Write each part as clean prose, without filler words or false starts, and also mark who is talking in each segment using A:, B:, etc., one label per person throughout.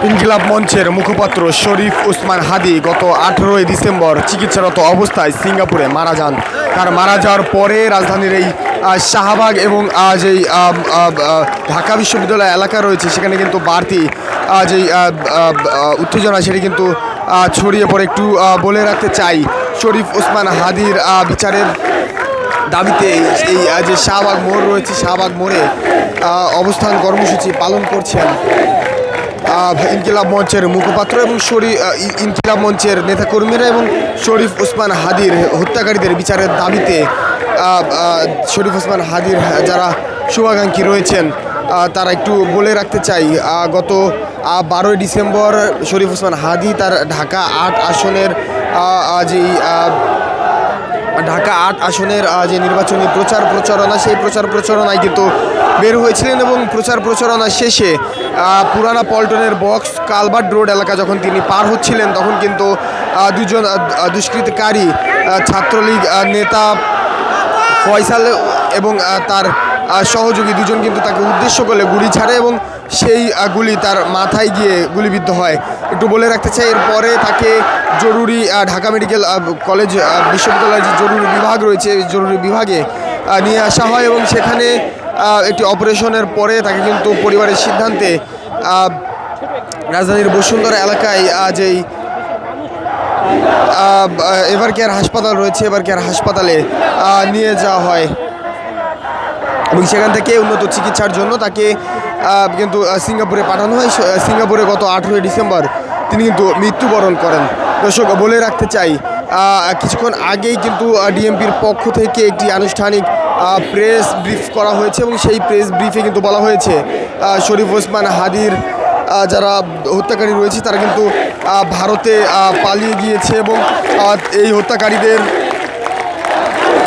A: ইনকিলাব মঞ্চের মুখপাত্র শরীফ ওসমান হাদি গত 18 ডিসেম্বর চিকিৎসারত অবস্থায় সিঙ্গাপুরে মারা যান। তার মারা যাওয়ার পরে রাজধানীর এই শাহবাগ এবং যেই ঢাকা বিশ্ববিদ্যালয় এলাকা রয়েছে সেখানে কিন্তু বাড়তি যেই উত্তেজনা সেটি কিন্তু ছড়িয়ে পড়ে। একটু বলে রাখতে চাই, শরীফ ওসমান হাদির বিচারের দাবিতে এই যে শাহবাগ মোড় রয়েছে, শাহবাগ মোড়ে অবস্থান কর্মসূচি পালন করছেন ইনকিলাব মঞ্চের মুখপাত্র এবং ইনকিলাব মঞ্চের নেতাকর্মীরা এবং শরীফ ওসমান হাদির হত্যাকারীদের বিচারের দাবিতে শরীফ ওসমান হাদির যারা শুভাকাঙ্ক্ষী রয়েছেন তারা একটু বলে রাখতে চাই, গত 12 ডিসেম্বর শরীফ ওসমান হাদি তার ঢাকা 8 আসনের যেই ঢাকা 8 আসনের যে নির্বাচনী প্রচারণা সেই প্রচারণায় কিন্তু বের হয়েছিলেন এবং প্রচারণা শেষে পুরানা পল্টনের বক্স কালভার্ট রোড এলাকা যখন তিনি পার হচ্ছিলেন তখন কিন্তু দুজন দুষ্কৃতকারী ছাত্রলীগ নেতা ফয়সাল এবং তার সহযোগী দুজন কিন্তু তাকে উদ্দেশ্য করে গুলি ছাড়ে এবং সেই গুলি তার মাথায় গিয়ে গুলিবিদ্ধ হয়। একটু বলে রাখতে চাই, এরপরে তাকে জরুরি ঢাকা মেডিকেল কলেজ বিশ্ববিদ্যালয়ের যে জরুরি বিভাগ রয়েছে জরুরি বিভাগে নিয়ে আসা হয় এবং সেখানে একটি অপারেশনের পরে তাকে কিন্তু পরিবারের সিদ্ধান্তে রাজধানীর বসুন্ধরা এলাকায় যেই এভার কেয়ার হাসপাতাল রয়েছে এভার কেয়ার হাসপাতালে নিয়ে যাওয়া হয় এবং সেখান থেকে উন্নত চিকিৎসার জন্য তাকে কিন্তু সিঙ্গাপুরে পাঠানো হয়। সিঙ্গাপুরে গত 18 ডিসেম্বর তিনি কিন্তু মৃত্যুবরণ করেন। দর্শক, বলে রাখতে চাই, কিছুক্ষণ আগেই কিন্তু ডিএমপির পক্ষ থেকে একটি আনুষ্ঠানিক প্রেস ব্রিফ করা হয়েছে এবং সেই প্রেস ব্রিফে কিন্তু বলা হয়েছে শরীফ ওসমান হাদির যারা হত্যাকারী রয়েছে তারা কিন্তু ভারতে পালিয়ে গিয়েছে এবং এই হত্যাকারীদের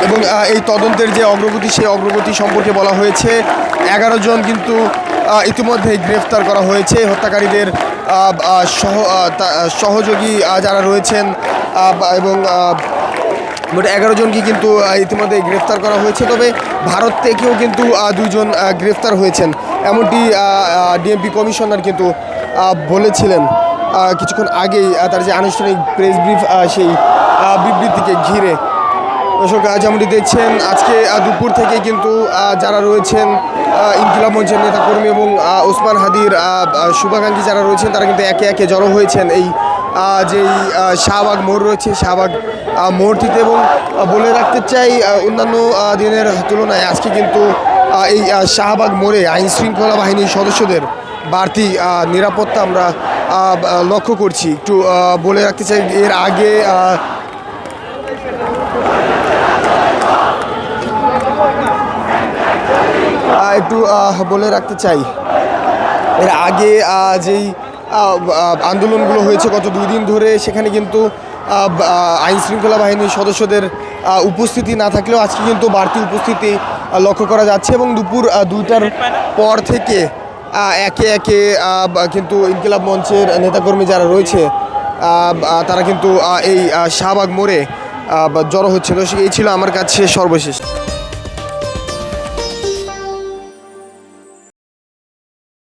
A: এবং এই তদন্তের যে অগ্রগতি সেই অগ্রগতি সম্পর্কে বলা হয়েছে। 11 জন কিন্তু ইতিমধ্যেই গ্রেফতার করা হয়েছে। হত্যাকারীদের সহযোগী যারা রয়েছেন এবং মোট 11 জনকে কিন্তু ইতিমধ্যে গ্রেফতার করা হয়েছে। তবে ভারত থেকেও কিন্তু 2 জন গ্রেফতার হয়েছেন এমনটি ডিএমপি কমিশনার কিন্তু বলেছিলেন কিছুক্ষণ আগেই তার যে আনুষ্ঠানিক প্রেস ব্রিফ সেই বিবৃতিকে ঘিরে। দর্শক, যেমনটি দেখছেন আজকে দুপুর থেকে কিন্তু যারা রয়েছেন ইনকিলাব মঞ্চের নেতাকর্মী এবং ওসমান হাদির শুভাকাঙ্ক্ষী যারা রয়েছেন তারা কিন্তু একে একে জড়ো হয়েছেন এই যেই শাহবাগ মোড় রয়েছে শাহবাগ মোড়টিতে। এবং বলে রাখতে চাই, অন্যান্য দিনের তুলনায় আজকে কিন্তু এই শাহবাগ মোড়ে আইন শৃঙ্খলা বাহিনীর সদস্যদের বাড়তি নিরাপত্তা আমরা লক্ষ্য করছি। একটু বলে রাখতে চাই, এর আগে এর আগে যেই আন্দোলনগুলো হয়েছে গত 2 দিন ধরে সেখানে কিন্তু আইন শৃঙ্খলা বাহিনীর সদস্যদের উপস্থিতি না থাকলেও আজকে কিন্তু বাড়তি উপস্থিতি লক্ষ্য করা যাচ্ছে এবং দুপুর 2টার পর থেকে একে একে কিন্তু ইনকিলাব মঞ্চের নেতাকর্মী যারা রয়েছে তারা কিন্তু এই শাহবাগ মোড়ে জড়ো হচ্ছিল। এই ছিল আমার কাছে সর্বশেষ।